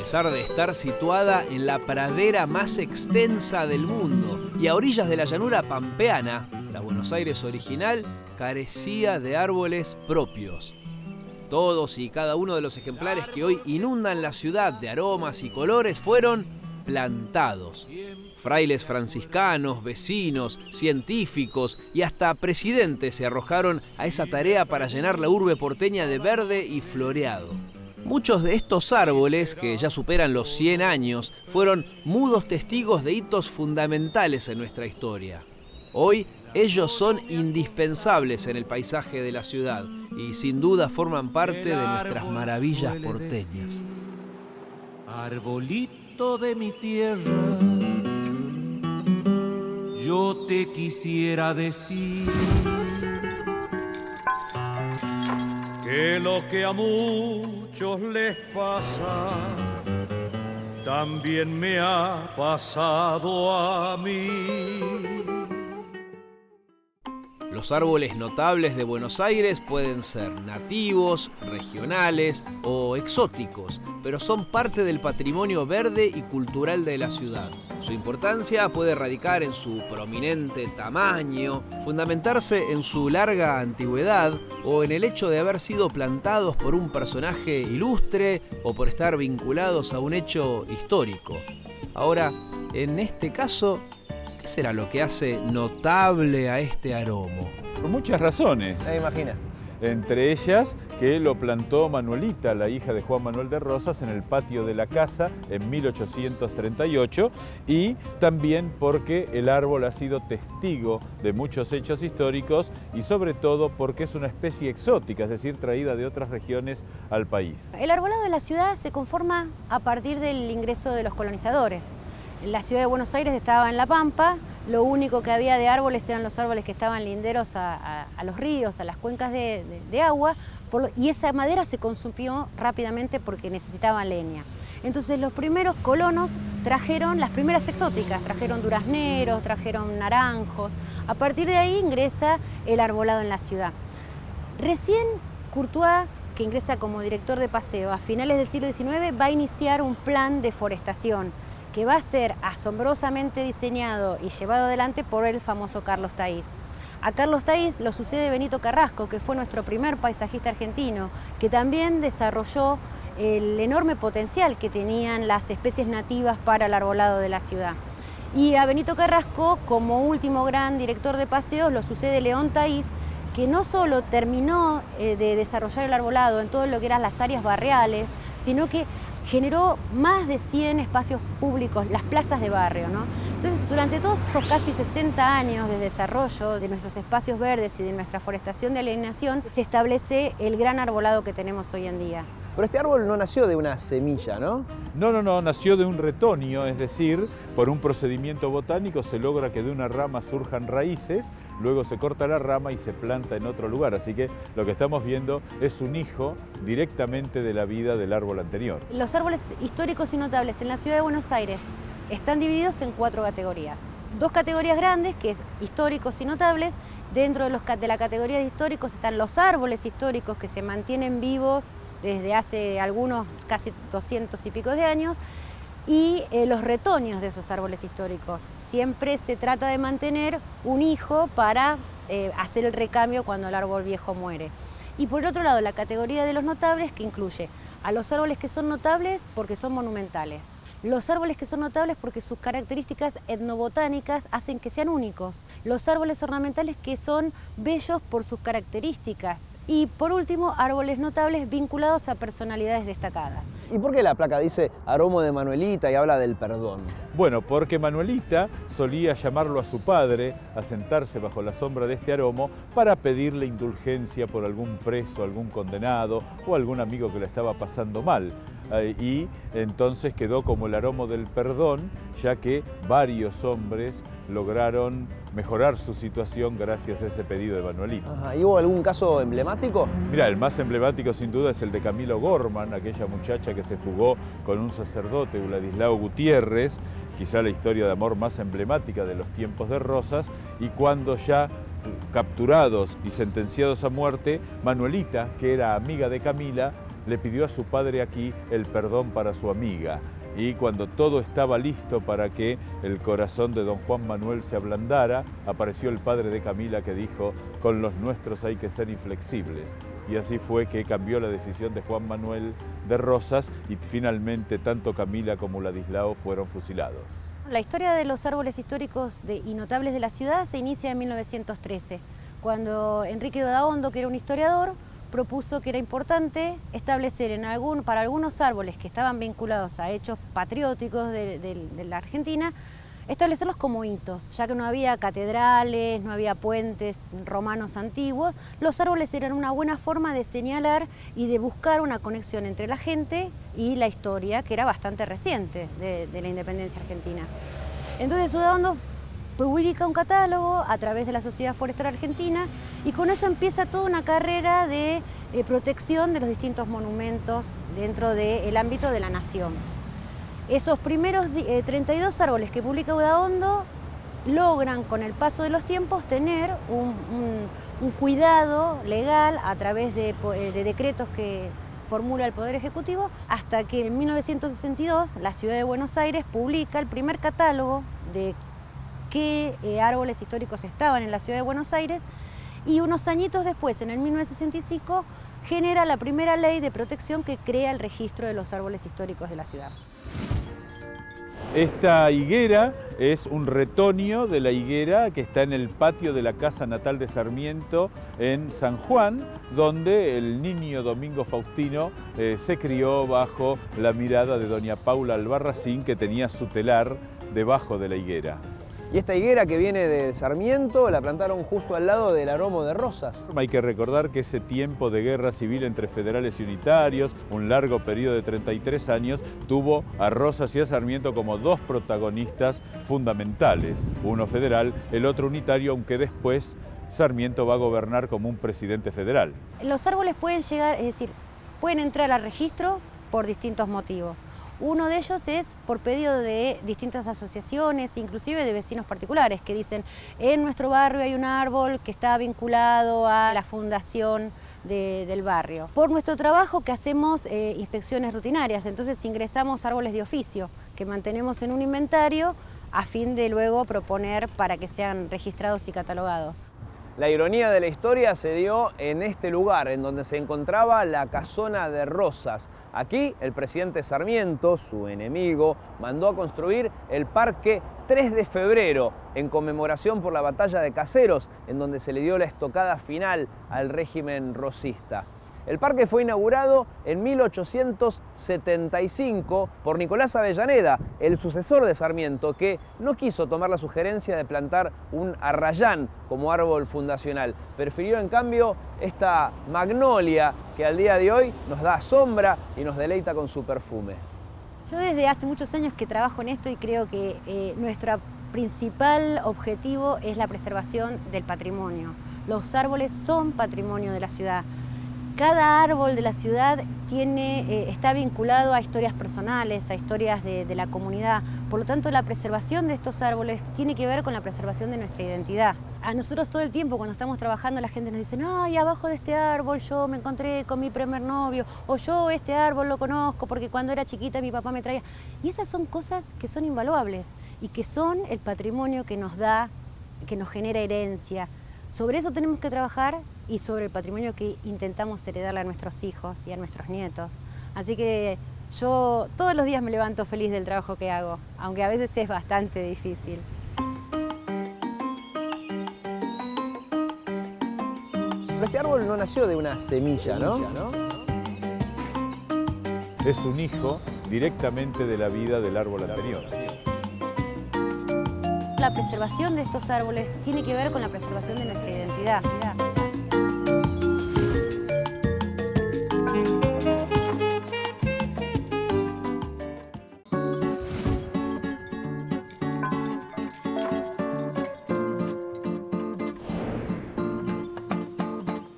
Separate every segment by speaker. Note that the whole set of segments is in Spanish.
Speaker 1: pesar de estar situada en la pradera más extensa del mundo y a orillas de la llanura pampeana, la Buenos Aires original carecía de árboles propios. Todos y cada uno de los ejemplares que hoy inundan la ciudad de aromas y colores fueron plantados. Frailes franciscanos, vecinos, científicos y hasta presidentes se arrojaron a esa tarea para llenar la urbe porteña de verde y floreado. Muchos de estos árboles, que ya superan los 100 años, fueron mudos testigos de hitos fundamentales en nuestra historia. Hoy, ellos son indispensables en el paisaje de la ciudad y sin duda forman parte de nuestras maravillas porteñas.
Speaker 2: Arbolito de mi tierra, yo te quisiera decir que lo que a muchos les pasa también me ha pasado a mí.
Speaker 1: Los árboles notables de Buenos Aires pueden ser nativos, regionales o exóticos, pero son parte del patrimonio verde y cultural de la ciudad. Su importancia puede radicar en su prominente tamaño, fundamentarse en su larga antigüedad o en el hecho de haber sido plantados por un personaje ilustre o por estar vinculados a un hecho histórico. Ahora, en este caso, ¿qué será lo que hace notable a este aromo?
Speaker 3: Por muchas razones.
Speaker 1: Me imagina.
Speaker 3: Entre ellas que lo plantó Manuelita, la hija de Juan Manuel de Rosas, en el patio de la casa en 1838, y también porque el árbol ha sido testigo de muchos hechos históricos y sobre todo porque es una especie exótica, es decir, traída de otras regiones al país.
Speaker 4: El arbolado de la ciudad se conforma a partir del ingreso de los colonizadores. La ciudad de Buenos Aires estaba en la Pampa, lo único que había de árboles eran los árboles que estaban linderos a los ríos, a las cuencas de agua, y esa madera se consumió rápidamente porque necesitaban leña. Entonces los primeros colonos trajeron las primeras exóticas, trajeron durazneros, trajeron naranjos. A partir de ahí ingresa el arbolado en la ciudad. Recién Courtois, que ingresa como director de paseo a finales del siglo XIX, va a iniciar un plan de forestación que va a ser asombrosamente diseñado y llevado adelante por el famoso Carlos Taís. A Carlos Taís lo sucede Benito Carrasco, que fue nuestro primer paisajista argentino, que también desarrolló el enorme potencial que tenían las especies nativas para el arbolado de la ciudad. Y a Benito Carrasco, como último gran director de paseos, lo sucede León Taís, que no solo terminó de desarrollar el arbolado en todo lo que eran las áreas barriales, sino que generó más de 100 espacios públicos, las plazas de barrio, ¿no? Entonces, durante todos esos casi 60 años de desarrollo de nuestros espacios verdes y de nuestra forestación de alineación, se establece el gran arbolado que tenemos hoy en día.
Speaker 1: Pero este árbol no nació de una semilla, ¿no?
Speaker 3: No, nació de un retoño, es decir, por un procedimiento botánico se logra que de una rama surjan raíces, luego se corta la rama y se planta en otro lugar. Así que lo que estamos viendo es un hijo directamente de la vida del árbol anterior.
Speaker 4: Los árboles históricos y notables en la ciudad de Buenos Aires están divididos en 4 categorías. 2 categorías grandes, que es históricos y notables. Dentro de la categoría de históricos están los árboles históricos que se mantienen vivos desde hace algunos casi 200 y pico de años, y los retoños de esos árboles históricos. Siempre se trata de mantener un hijo para hacer el recambio cuando el árbol viejo muere. Y por otro lado, la categoría de los notables, que incluye a los árboles que son notables porque son monumentales, los árboles que son notables porque sus características etnobotánicas hacen que sean únicos, los árboles ornamentales que son bellos por sus características, y por último, árboles notables vinculados a personalidades destacadas.
Speaker 1: ¿Y por qué la placa dice aromo de Manuelita y habla del perdón?
Speaker 3: Bueno, porque Manuelita solía llamarlo a su padre a sentarse bajo la sombra de este aromo para pedirle indulgencia por algún preso, algún condenado o algún amigo que le estaba pasando mal. Y entonces quedó como el aromo del perdón, ya que varios hombres lograron mejorar su situación gracias a ese pedido de Manuelita.
Speaker 1: Ajá. ¿Y hubo algún caso emblemático?
Speaker 3: Mira, el más emblemático sin duda es el de Camilo Gorman, aquella muchacha que se fugó con un sacerdote, Vladislao Gutiérrez, quizá la historia de amor más emblemática de los tiempos de Rosas, y cuando ya capturados y sentenciados a muerte, Manuelita, que era amiga de Camila, le pidió a su padre aquí el perdón para su amiga. Y cuando todo estaba listo para que el corazón de don Juan Manuel se ablandara, apareció el padre de Camila que dijo: con los nuestros hay que ser inflexibles. Y así fue que cambió la decisión de Juan Manuel de Rosas y finalmente tanto Camila como Ladislao fueron fusilados.
Speaker 4: La historia de los árboles históricos y notables de la ciudad se inicia en 1913, cuando Enrique de Odaondo, que era un historiador, propuso que era importante establecer para algunos árboles que estaban vinculados a hechos patrióticos de la Argentina, establecerlos como hitos, ya que no había catedrales, no había puentes romanos antiguos. Los árboles eran una buena forma de señalar y de buscar una conexión entre la gente y la historia, que era bastante reciente de la independencia argentina. Entonces Odaondo publica un catálogo a través de la Sociedad Forestal Argentina y con eso empieza toda una carrera de protección de los distintos monumentos dentro del ámbito de la nación. Esos primeros 32 árboles que publica Odaondo logran con el paso de los tiempos tener un cuidado legal a través de decretos que formula el Poder Ejecutivo, hasta que en 1962 la Ciudad de Buenos Aires publica el primer catálogo de qué árboles históricos estaban en la Ciudad de Buenos Aires, y unos añitos después, en el 1965, genera la primera ley de protección que crea el registro de los árboles históricos de la ciudad.
Speaker 3: Esta higuera es un retoño de la higuera que está en el patio de la casa natal de Sarmiento en San Juan, donde el niño Domingo Faustino se crió bajo la mirada de doña Paula Albarracín, que tenía su telar debajo de la higuera.
Speaker 1: Y esta higuera que viene de Sarmiento la plantaron justo al lado del Aromo de Rosas.
Speaker 3: Hay que recordar que ese tiempo de guerra civil entre federales y unitarios, un largo periodo de 33 años, tuvo a Rosas y a Sarmiento como dos protagonistas fundamentales. Uno federal, el otro unitario, aunque después Sarmiento va a gobernar como un presidente federal.
Speaker 4: Los árboles pueden llegar, es decir, pueden entrar al registro por distintos motivos. Uno de ellos es por pedido de distintas asociaciones, inclusive de vecinos particulares, que dicen: en nuestro barrio hay un árbol que está vinculado a la fundación del barrio. Por nuestro trabajo, que hacemos inspecciones rutinarias, entonces ingresamos árboles de oficio que mantenemos en un inventario a fin de luego proponer para que sean registrados y catalogados.
Speaker 1: La ironía de la historia se dio en este lugar, en donde se encontraba la casona de Rosas. Aquí el presidente Sarmiento, su enemigo, mandó a construir el Parque 3 de Febrero, en conmemoración por la batalla de Caseros, en donde se le dio la estocada final al régimen rosista. El parque fue inaugurado en 1875 por Nicolás Avellaneda, el sucesor de Sarmiento, que no quiso tomar la sugerencia de plantar un arrayán como árbol fundacional. Prefirió, en cambio, esta magnolia que al día de hoy nos da sombra y nos deleita con su perfume.
Speaker 4: Yo desde hace muchos años que trabajo en esto y creo que nuestro principal objetivo es la preservación del patrimonio. Los árboles son patrimonio de la ciudad. Cada árbol de la ciudad está vinculado a historias personales, a historias de la comunidad. Por lo tanto, la preservación de estos árboles tiene que ver con la preservación de nuestra identidad. A nosotros todo el tiempo, cuando estamos trabajando, la gente nos dice: ay, abajo de este árbol yo me encontré con mi primer novio, o yo este árbol lo conozco porque cuando era chiquita mi papá me traía. Y esas son cosas que son invaluables y que son el patrimonio que nos da, que nos genera herencia. Sobre eso tenemos que trabajar y sobre el patrimonio que intentamos heredarle a nuestros hijos y a nuestros nietos. Así que yo todos los días me levanto feliz del trabajo que hago, aunque a veces es bastante difícil.
Speaker 1: Pero este árbol no nació de una semilla, ¿no?
Speaker 3: Es un hijo directamente de la vida del árbol anterior.
Speaker 4: La preservación de estos árboles tiene que ver con la preservación de nuestra identidad.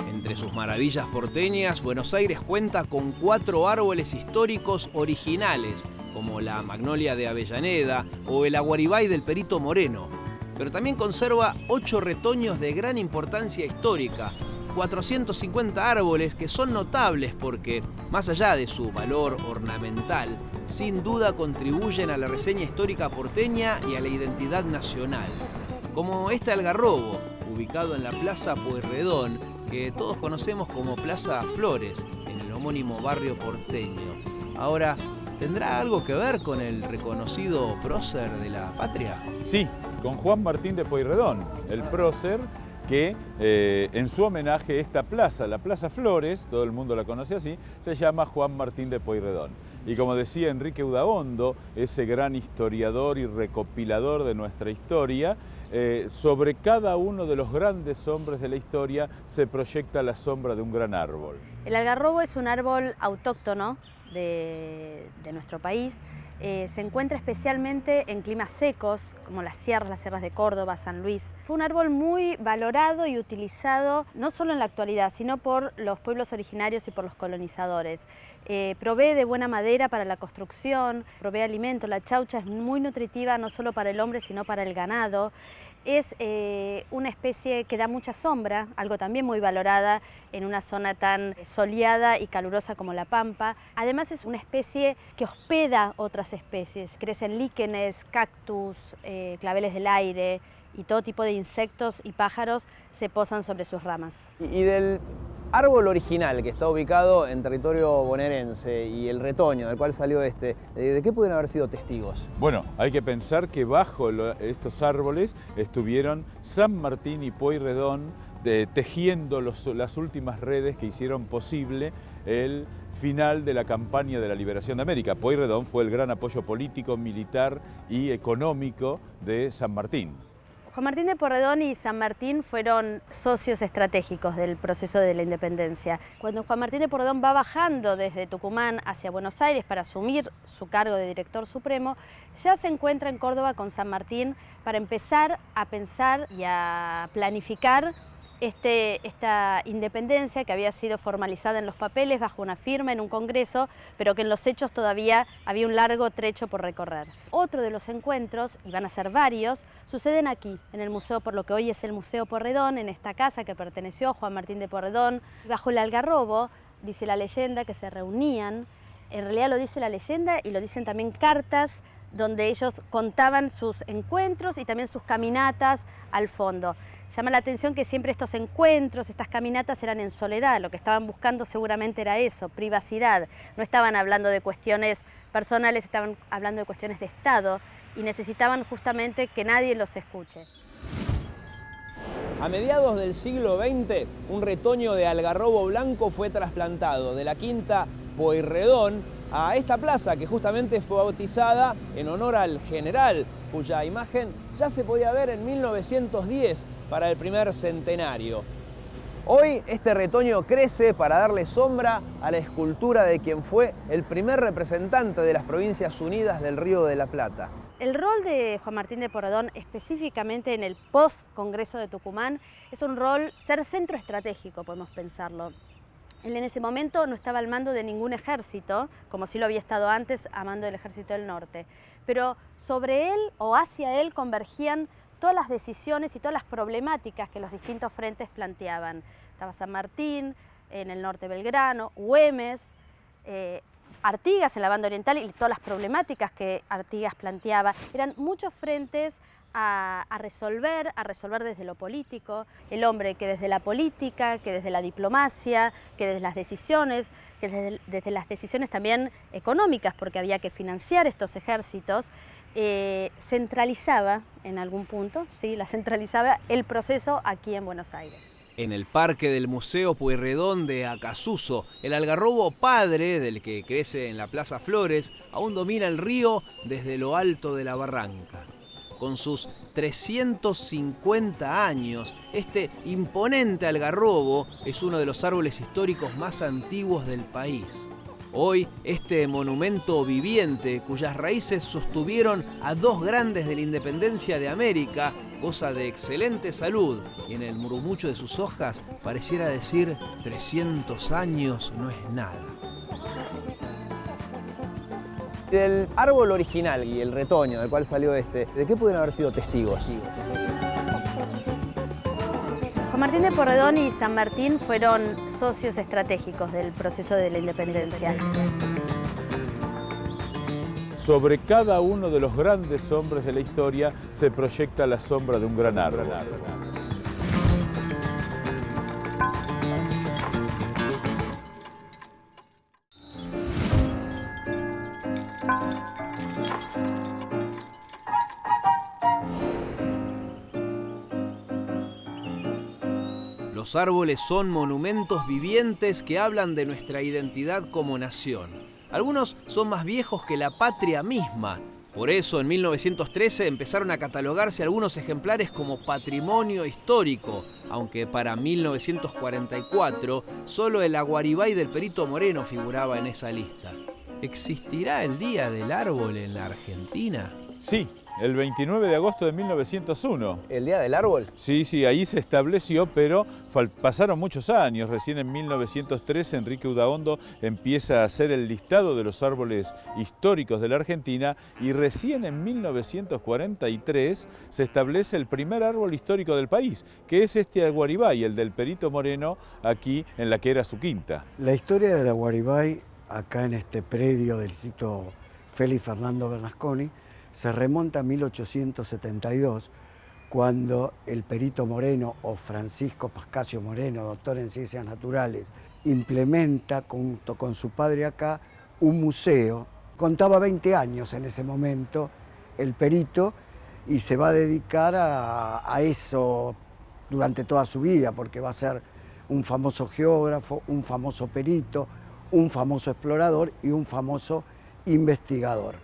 Speaker 1: Entre sus maravillas porteñas, Buenos Aires cuenta con 4 árboles históricos originales, como la magnolia de Avellaneda o el aguaribay del Perito Moreno. Pero también conserva 8 retoños de gran importancia histórica, 450 árboles que son notables porque, más allá de su valor ornamental, sin duda contribuyen a la reseña histórica porteña y a la identidad nacional. Como este algarrobo, ubicado en la Plaza Pueyrredón, que todos conocemos como Plaza Flores, en el homónimo barrio porteño. Ahora, ¿tendrá algo que ver con el reconocido prócer de la patria?
Speaker 3: Sí, con Juan Martín de Pueyrredón, el prócer que en su homenaje esta plaza, la Plaza Flores, todo el mundo la conoce así, se llama Juan Martín de Pueyrredón. Y como decía Enrique Udaondo, ese gran historiador y recopilador de nuestra historia, sobre cada uno de los grandes hombres de la historia se proyecta la sombra de un gran árbol.
Speaker 4: El algarrobo es un árbol autóctono de nuestro país. Se encuentra especialmente en climas secos, como las sierras de Córdoba, San Luis. Fue un árbol muy valorado y utilizado, no solo en la actualidad, sino por los pueblos originarios y por los colonizadores. Provee de buena madera para la construcción, provee alimento. La chaucha es muy nutritiva, no solo para el hombre, sino para el ganado. Es una especie que da mucha sombra, algo también muy valorada en una zona tan soleada y calurosa como la Pampa. Además es una especie que hospeda otras especies. Crecen líquenes, cactus, claveles del aire y todo tipo de insectos y pájaros se posan sobre sus ramas.
Speaker 1: Y del árbol original que está ubicado en territorio bonaerense y el retoño del cual salió ¿de qué pudieron haber sido testigos?
Speaker 3: Bueno, hay que pensar que bajo estos árboles estuvieron San Martín y Pueyrredón tejiendo las últimas redes que hicieron posible el final de la campaña de la liberación de América. Pueyrredón fue el gran apoyo político, militar y económico de San Martín.
Speaker 4: Juan Martín de Pueyrredón y San Martín fueron socios estratégicos del proceso de la independencia. Cuando Juan Martín de Pueyrredón va bajando desde Tucumán hacia Buenos Aires para asumir su cargo de director supremo, ya se encuentra en Córdoba con San Martín para empezar a pensar y a planificar esta independencia que había sido formalizada en los papeles bajo una firma en un congreso, pero que en los hechos todavía había un largo trecho por recorrer. Otro de los encuentros, y van a ser varios, suceden aquí, en el museo, por lo que hoy es el Museo Pueyrredón, en esta casa que perteneció a Juan Martín de Pueyrredón. Bajo el algarrobo, dice la leyenda, que se reunían, en realidad lo dice la leyenda y lo dicen también cartas, donde ellos contaban sus encuentros y también sus caminatas al fondo. Llama la atención que siempre estos encuentros, estas caminatas eran en soledad, lo que estaban buscando seguramente era eso, privacidad. No estaban hablando de cuestiones personales, estaban hablando de cuestiones de Estado y necesitaban justamente que nadie los escuche.
Speaker 1: A mediados del siglo XX, un retoño de algarrobo blanco fue trasplantado de la quinta Pueyrredón a esta plaza que justamente fue bautizada en honor al general, cuya imagen ya se podía ver en 1910 para el primer centenario. Hoy este retoño crece para darle sombra a la escultura de quien fue el primer representante de las Provincias Unidas del Río de la Plata.
Speaker 4: El rol de Juan Martín de Pueyrredón, específicamente en el post-Congreso de Tucumán, es un rol, ser centro estratégico, podemos pensarlo. Él en ese momento no estaba al mando de ningún ejército, como sí lo había estado antes a mando del Ejército del Norte, pero sobre él o hacia él convergían todas las decisiones y todas las problemáticas que los distintos frentes planteaban. Estaba San Martín, en el norte Belgrano, Güemes, Artigas en la banda oriental y todas las problemáticas que Artigas planteaba. Eran muchos frentes a resolver desde lo político. El hombre que desde la política, que desde la diplomacia, que desde las decisiones, que desde las decisiones también económicas, porque había que financiar estos ejércitos, centralizaba en algún punto, ¿sí? Centralizaba el proceso aquí en Buenos Aires.
Speaker 1: En el parque del Museo Pueyrredón de Acassuso, el algarrobo padre, del que crece en la Plaza Flores, aún domina el río desde lo alto de la barranca. Con sus 350 años, este imponente algarrobo es uno de los árboles históricos más antiguos del país. Hoy, este monumento viviente, cuyas raíces sostuvieron a dos grandes de la independencia de América, goza de excelente salud y en el murmullo de sus hojas pareciera decir 300 años no es nada. Del árbol original y el retoño del cual salió ¿de qué pudieron haber sido testigos?
Speaker 4: Juan
Speaker 5: San Martín de Porredón y San Martín fueron socios estratégicos del proceso de la independencia.
Speaker 3: Sobre cada uno de los grandes hombres de la historia se proyecta la sombra de un gran árbol.
Speaker 1: Los árboles son monumentos vivientes que hablan de nuestra identidad como nación. Algunos son más viejos que la patria misma. Por eso, en 1913 empezaron a catalogarse algunos ejemplares como patrimonio histórico, aunque para 1944 solo el aguaribay del Perito Moreno figuraba en esa lista. ¿Existirá el Día del Árbol en la Argentina?
Speaker 3: Sí, el 29 de agosto de 1901.
Speaker 1: ¿El Día del Árbol?
Speaker 3: Sí, ahí se estableció, pero pasaron muchos años. Recién en 1913 Enrique Udaondo empieza a hacer el listado de los árboles históricos de la Argentina y recién en 1943 se establece el primer árbol histórico del país, que es este aguaribay, el del Perito Moreno, aquí en la que era su quinta.
Speaker 6: La historia del aguaribay, acá en este predio del Instituto Félix Fernando Bernasconi, se remonta a 1872, cuando el Perito Moreno, o Francisco Pascasio Moreno, doctor en Ciencias Naturales, implementa junto con su padre acá un museo. Contaba 20 años en ese momento el perito y se va a dedicar a eso durante toda su vida, porque va a ser un famoso geógrafo, un famoso perito, un famoso explorador y un famoso investigador.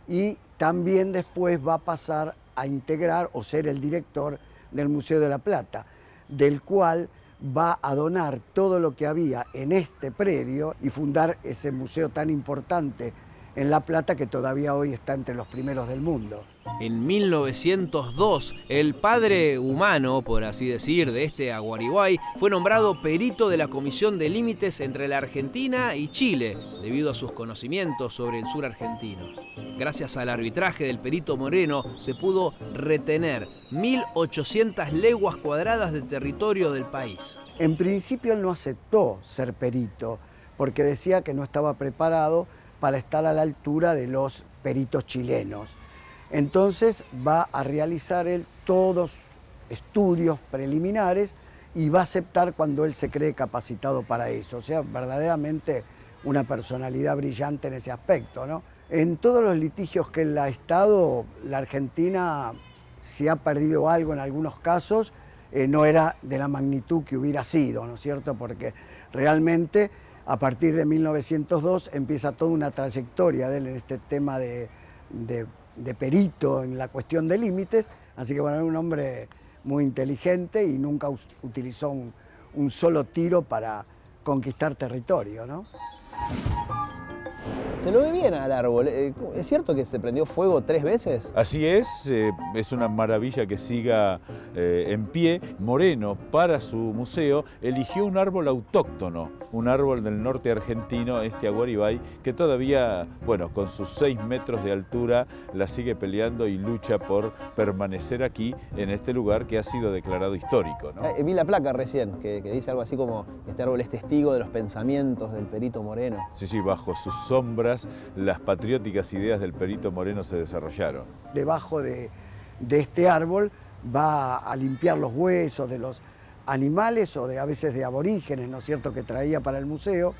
Speaker 6: Y también después va a pasar a integrar o ser el director del Museo de la Plata, del cual va a donar todo lo que había en este predio y fundar ese museo tan importante en La Plata que todavía hoy está entre los primeros del mundo.
Speaker 1: En 1902, el padre humano, por así decir, de este aguaribay, fue nombrado perito de la Comisión de Límites entre la Argentina y Chile, debido a sus conocimientos sobre el sur argentino. Gracias al arbitraje del Perito Moreno, se pudo retener 1.800 leguas cuadradas de territorio del país.
Speaker 6: En principio él no aceptó ser perito, porque decía que no estaba preparado para estar a la altura de los peritos chilenos. Entonces va a realizar él todos estudios preliminares y va a aceptar cuando él se cree capacitado para eso. O sea, verdaderamente una personalidad brillante en ese aspecto, ¿no? En todos los litigios que él ha estado, la Argentina, si ha perdido algo en algunos casos, no era de la magnitud que hubiera sido, ¿no es cierto? Porque realmente a partir de 1902 empieza toda una trayectoria de él en este tema de perito en la cuestión de límites, así que bueno, era un hombre muy inteligente y nunca utilizó un solo tiro para conquistar territorio, ¿no?
Speaker 1: Se lo ve bien al árbol. ¿Es cierto que se prendió fuego 3 veces?
Speaker 3: Así es una maravilla que siga en pie. Moreno, para su museo, eligió un árbol autóctono, un árbol del norte argentino, este aguaribay, que todavía, bueno, con sus 6 metros de altura, la sigue peleando y lucha por permanecer aquí, en este lugar que ha sido declarado histórico, ¿no?
Speaker 1: Vi la placa recién, que dice algo así como: este árbol es testigo de los pensamientos del Perito Moreno.
Speaker 3: Sí, bajo sus sombras, las patrióticas ideas del Perito Moreno se desarrollaron.
Speaker 6: Debajo de este árbol va a limpiar los huesos de los animales o a veces de aborígenes, ¿no es cierto?, que traía para el museo,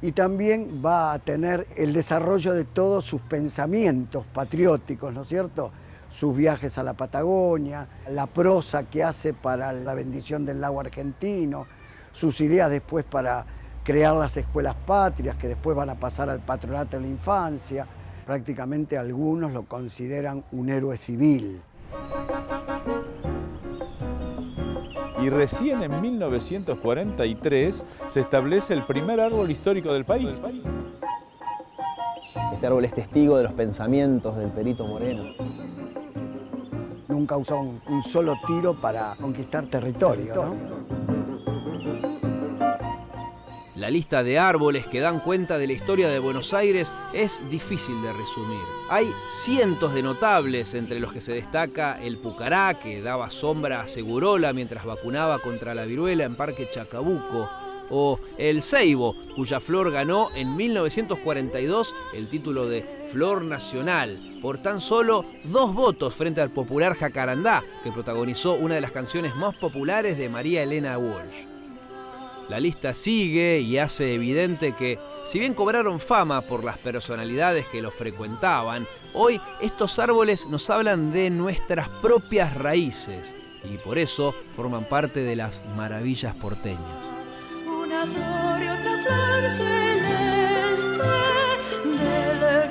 Speaker 6: y también va a tener el desarrollo de todos sus pensamientos patrióticos, ¿no es cierto?, sus viajes a la Patagonia, la prosa que hace para la bendición del lago argentino, sus ideas después para crear las escuelas patrias, que después van a pasar al patronato de la infancia. Prácticamente algunos lo consideran un héroe civil.
Speaker 3: Y recién en 1943 se establece el primer árbol histórico del país.
Speaker 1: Este árbol es testigo de los pensamientos del Perito Moreno.
Speaker 6: Nunca usó un solo tiro para conquistar territorio, ¿no?
Speaker 1: La lista de árboles que dan cuenta de la historia de Buenos Aires es difícil de resumir. Hay cientos de notables, entre los que se destaca el pucará, que daba sombra a Segurola mientras vacunaba contra la viruela en Parque Chacabuco, o el ceibo, cuya flor ganó en 1942 el título de Flor Nacional, por tan solo 2 votos frente al popular jacarandá, que protagonizó una de las canciones más populares de María Elena Walsh. La lista sigue y hace evidente que, si bien cobraron fama por las personalidades que los frecuentaban, hoy estos árboles nos hablan de nuestras propias raíces y por eso forman parte de las maravillas porteñas.
Speaker 7: Una flor y otra flor celeste del